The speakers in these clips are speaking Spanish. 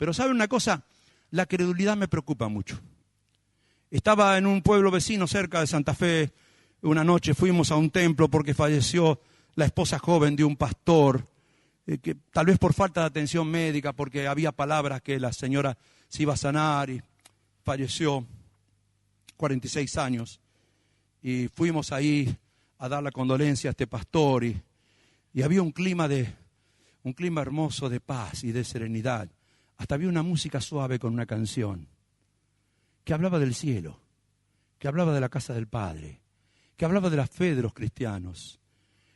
Pero ¿saben una cosa? La credulidad me preocupa mucho. Estaba en un pueblo vecino cerca de Santa Fe. Una noche fuimos a un templo porque falleció la esposa joven de un pastor, que tal vez por falta de atención médica, porque había palabras que la señora se iba a sanar y falleció, 46 años. Y fuimos ahí a dar la condolencia a este pastor y había un clima hermoso de paz y de serenidad. Hasta había una música suave con una canción que hablaba del cielo, que hablaba de la casa del Padre, que hablaba de la fe de los cristianos.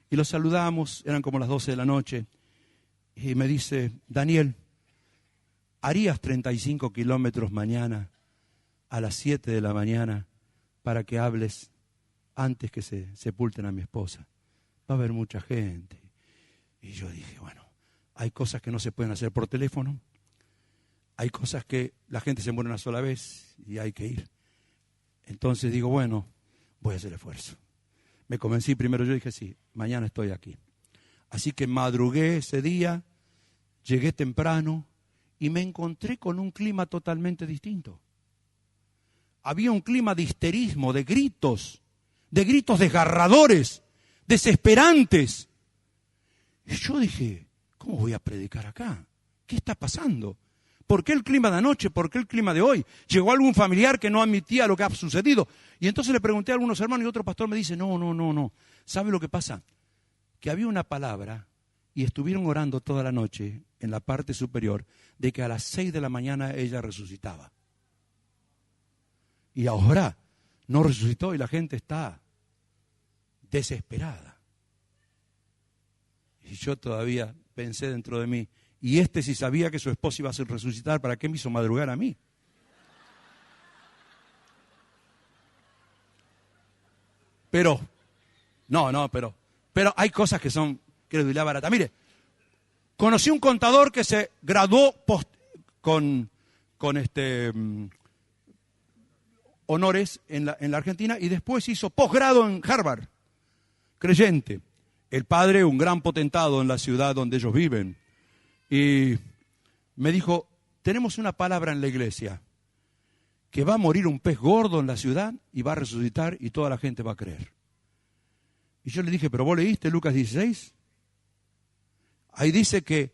Y los saludamos, eran como las 12 de la noche, y me dice: Daniel, ¿harías 35 kilómetros mañana a las 7 de la mañana para que hables antes que se sepulten a mi esposa? Va a haber mucha gente. Y yo dije, bueno, hay cosas que no se pueden hacer por teléfono, hay cosas que la gente se muere una sola vez y hay que ir. Entonces digo, bueno, voy a hacer esfuerzo. Me convencí primero, yo dije, sí, mañana estoy aquí. Así que madrugué ese día, llegué temprano y me encontré con un clima totalmente distinto. Había un clima de histerismo, de gritos desgarradores, desesperantes. Y yo dije, ¿cómo voy a predicar acá? ¿Qué está pasando? ¿Por qué el clima de anoche? ¿Por qué el clima de hoy? ¿Llegó algún familiar que no admitía lo que ha sucedido? Y entonces le pregunté a algunos hermanos y otro pastor me dice, no. ¿Sabe lo que pasa? Que había una palabra y estuvieron orando toda la noche en la parte superior de que a las 6 de la mañana ella resucitaba. Y ahora no resucitó y la gente está desesperada. Y yo todavía pensé dentro de mí, y si sabía que su esposa iba a resucitar, ¿para qué me hizo madrugar a mí? Pero hay cosas que son credulidad barata. Mire, conocí un contador que se graduó con honores en la Argentina y después hizo posgrado en Harvard, creyente. El padre, un gran potentado en la ciudad donde ellos viven. Y me dijo, tenemos una palabra en la iglesia, que va a morir un pez gordo en la ciudad y va a resucitar y toda la gente va a creer. Y yo le dije, ¿pero vos leíste Lucas 16? Ahí dice que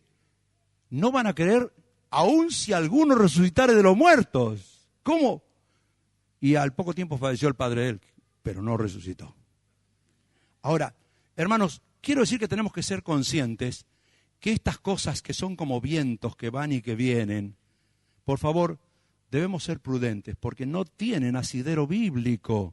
no van a creer aun si alguno resucitare de los muertos. ¿Cómo? Y al poco tiempo falleció el padre de él, pero no resucitó. Ahora, hermanos, quiero decir que tenemos que ser conscientes que estas cosas que son como vientos que van y que vienen, por favor, debemos ser prudentes porque no tienen asidero bíblico.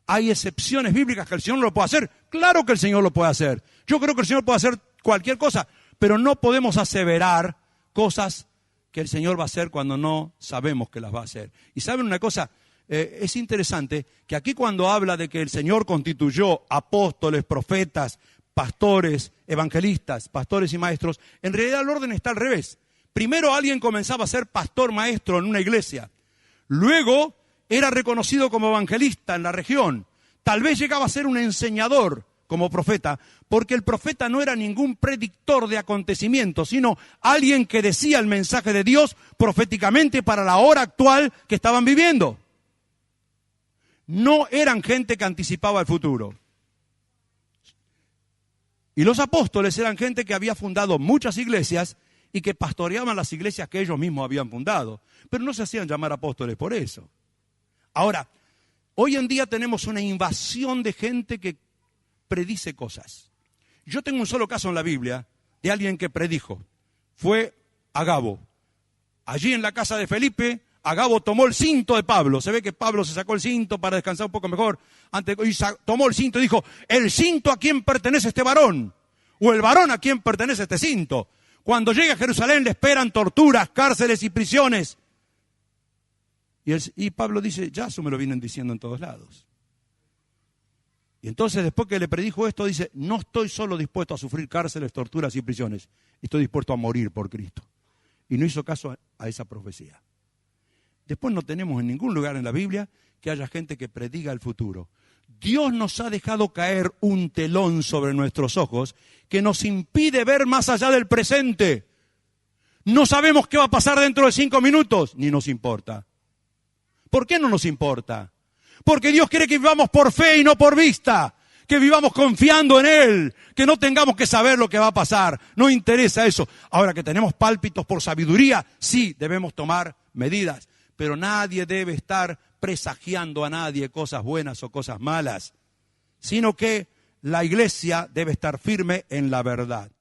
Hay excepciones bíblicas que el Señor no lo puede hacer. Claro que el Señor lo puede hacer. Yo creo que el Señor puede hacer cualquier cosa, pero no podemos aseverar cosas que el Señor va a hacer cuando no sabemos que las va a hacer. Y ¿saben una cosa? Es interesante que aquí cuando habla de que el Señor constituyó apóstoles, profetas, pastores, evangelistas, pastores y maestros, en realidad el orden está al revés. Primero alguien comenzaba a ser pastor maestro en una iglesia. Luego era reconocido como evangelista en la región. Tal vez llegaba a ser un enseñador como profeta, porque el profeta no era ningún predictor de acontecimientos, sino alguien que decía el mensaje de Dios proféticamente para la hora actual que estaban viviendo. No eran gente que anticipaba el futuro. Y los apóstoles eran gente que había fundado muchas iglesias y que pastoreaban las iglesias que ellos mismos habían fundado. Pero no se hacían llamar apóstoles por eso. Ahora, hoy en día tenemos una invasión de gente que predice cosas. Yo tengo un solo caso en la Biblia de alguien que predijo. Fue Agabo. Allí en la casa de Felipe, Agabo tomó el cinto de Pablo. Se ve que Pablo se sacó el cinto para descansar un poco mejor. Y tomó el cinto y dijo, ¿el cinto a quién pertenece este varón? ¿O el varón a quién pertenece este cinto? Cuando llegue a Jerusalén le esperan torturas, cárceles y prisiones. Y Pablo dice, ya eso me lo vienen diciendo en todos lados. Y entonces después que le predijo esto, dice, no estoy solo dispuesto a sufrir cárceles, torturas y prisiones. Estoy dispuesto a morir por Cristo. Y no hizo caso a esa profecía. Después no tenemos en ningún lugar en la Biblia que haya gente que prediga el futuro. Dios nos ha dejado caer un telón sobre nuestros ojos que nos impide ver más allá del presente. No sabemos qué va a pasar dentro de 5 minutos, ni nos importa. ¿Por qué no nos importa? Porque Dios quiere que vivamos por fe y no por vista, que vivamos confiando en Él, que no tengamos que saber lo que va a pasar. No interesa eso. Ahora que tenemos pálpitos por sabiduría, sí, debemos tomar medidas, pero nadie debe estar presagiando a nadie cosas buenas o cosas malas, sino que la iglesia debe estar firme en la verdad.